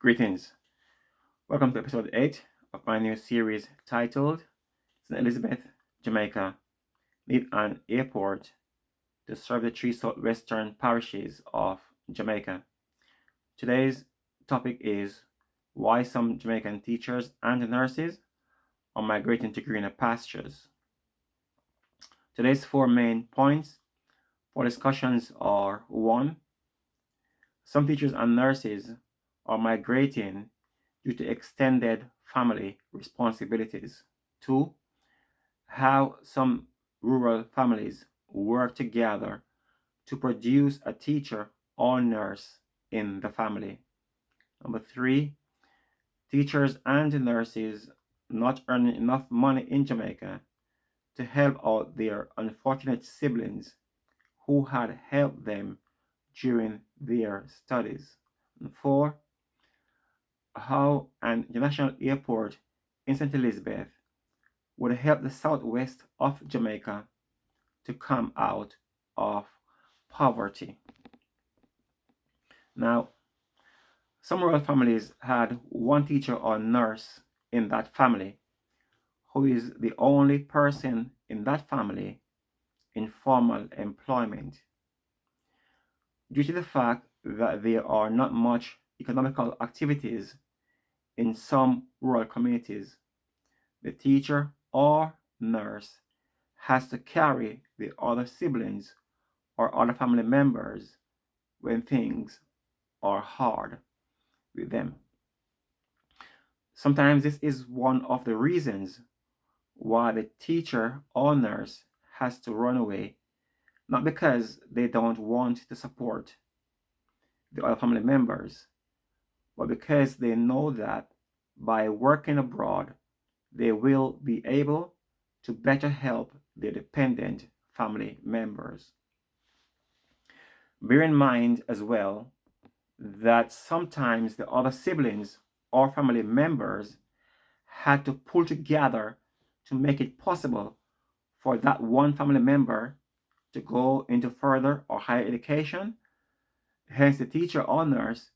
Greetings. Welcome to episode 8 of my new series titled St. Elizabeth, Jamaica, need an airport to serve the three southwestern parishes of Jamaica. Today's topic is why some Jamaican teachers and nurses are migrating to greener pastures. Today's four main points for discussions are 1. Some teachers and nurses are migrating due to extended family responsibilities. 2. How some rural families work together to produce a teacher or nurse in the family. Number 3. Teachers and nurses not earning enough money in Jamaica to help out their unfortunate siblings who had helped them during their studies. And 4. How an international airport in St. Elizabeth would help the South West of Jamaica to come out of poverty. Now, some rural families had one teacher or nurse in that family who is the only person in that family in formal employment. Due to the fact that there are not much economical activities in some rural communities, the teacher or nurse has to carry the other siblings or other family members when things are hard with them. Sometimes this is one of the reasons why the teacher or nurse has to run away, not because they don't want to support the other family members, but because they know that by working abroad, they will be able to better help their dependent family members. Bear in mind as well that sometimes the other siblings or family members had to pull together to make it possible for that one family member to go into further or higher education. Hence, the teacher or nurse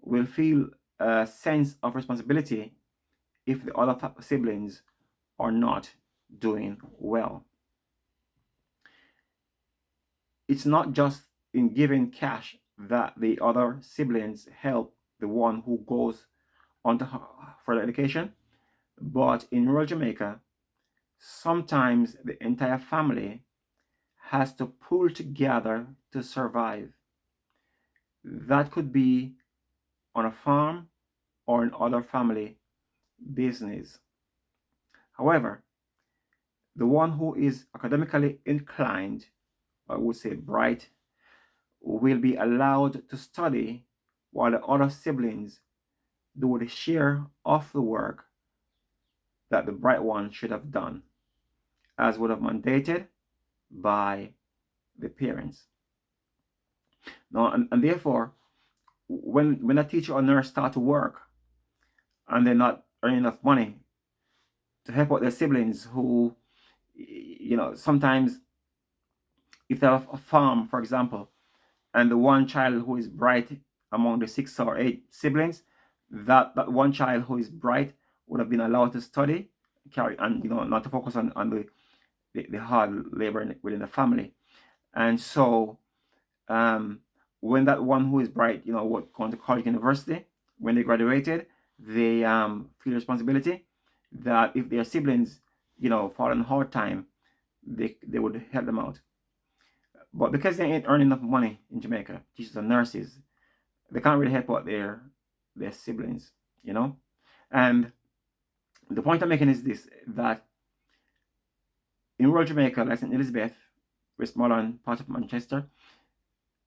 will feel a sense of responsibility if the other siblings are not doing well. It's not just in giving cash that the other siblings help the one who goes on to further education, but in rural Jamaica, sometimes the entire family has to pull together to survive. That could be on a farm or in other family business. However, the one who is academically inclined, I would say bright, will be allowed to study while the other siblings do the share of the work that the bright one should have done, as would have mandated by the parents. Now, and therefore, when a teacher or nurse start to work and they're not earning enough money to help out their siblings who, sometimes if they have a farm, for example, and the one child who is bright among the 6 or 8 siblings, that one child who is bright would have been allowed to study, carry, and not to focus on the hard labor within the family. And so when that one who is bright, would go to college, university, when they graduated, they feel responsibility that if their siblings, fall on hard time, they would help them out. But because they ain't earning enough money in Jamaica, teachers and nurses, they can't really help out their siblings, And the point I'm making is this, that in rural Jamaica, like St. Elizabeth, Westmoreland, part of Manchester,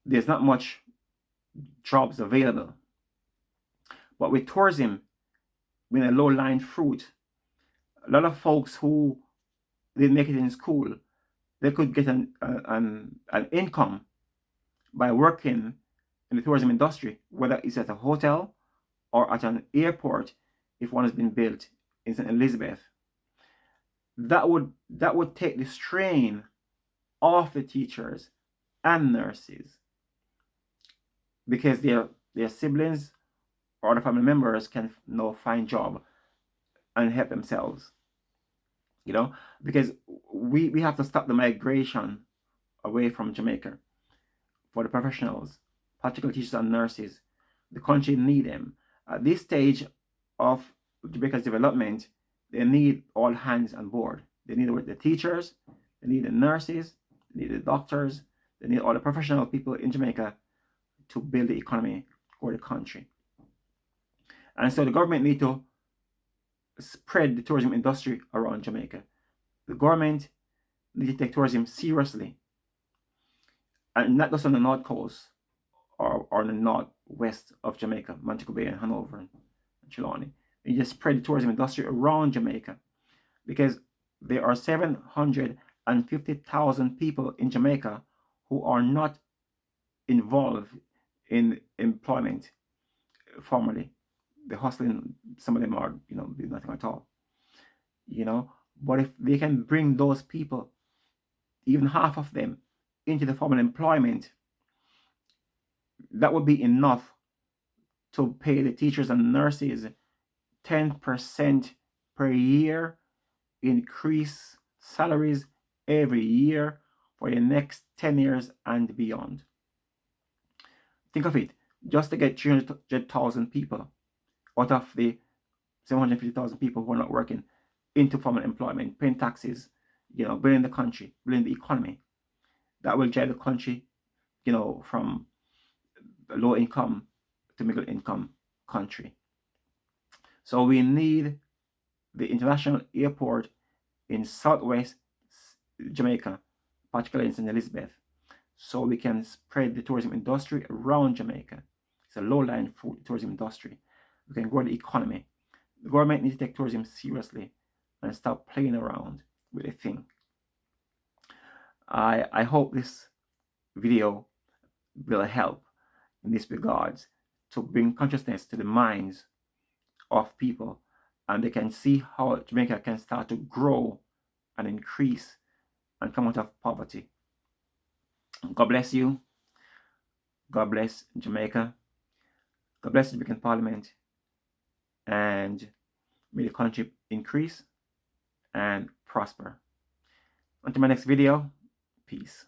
there's not much jobs available. But with tourism being a low-lying fruit, a lot of folks who didn't make it in school, they could get an income by working in the tourism industry, whether it's at a hotel or at an airport, if one has been built in St. Elizabeth. That would take the strain off the teachers and nurses, because their siblings or the family members can now find job and help themselves. You know, because we have to stop the migration away from Jamaica for the professionals, particularly teachers and nurses. The country need them. At this stage of Jamaica's development, they need all hands on board. They need the teachers, they need the nurses, they need the doctors, they need all the professional people in Jamaica to build the economy for the country. And so the government need to spread the tourism industry around Jamaica. The government need to take tourism seriously, and not just on the north coast or on the northwest of Jamaica, Montego Bay and Hanover and Trelawney. You just spread the tourism industry around Jamaica, because there are 750,000 people in Jamaica who are not involved in employment formally. They're hustling. Some of them are, do nothing at all. But if they can bring those people, even half of them, into the formal employment, that would be enough to pay the teachers and nurses 10% per year, increase salaries every year for the next 10 years and beyond. Think of it, just to get 300,000 people out of the 750,000 people who are not working into formal employment, paying taxes, building the country, building the economy. That will drive the country, from a low income to middle income country. So we need the international airport in Southwest Jamaica, particularly in St. Elizabeth, so we can spread the tourism industry around Jamaica. It's a low-lying fruit tourism industry. We can grow the economy. The government needs to take tourism seriously and stop playing around with a thing. I hope this video will help in this regards to bring consciousness to the minds of people, and they can see how Jamaica can start to grow and increase and come out of poverty. God bless you. God bless Jamaica. God bless the Jamaican Parliament. And may the country increase and prosper. Until my next video, peace.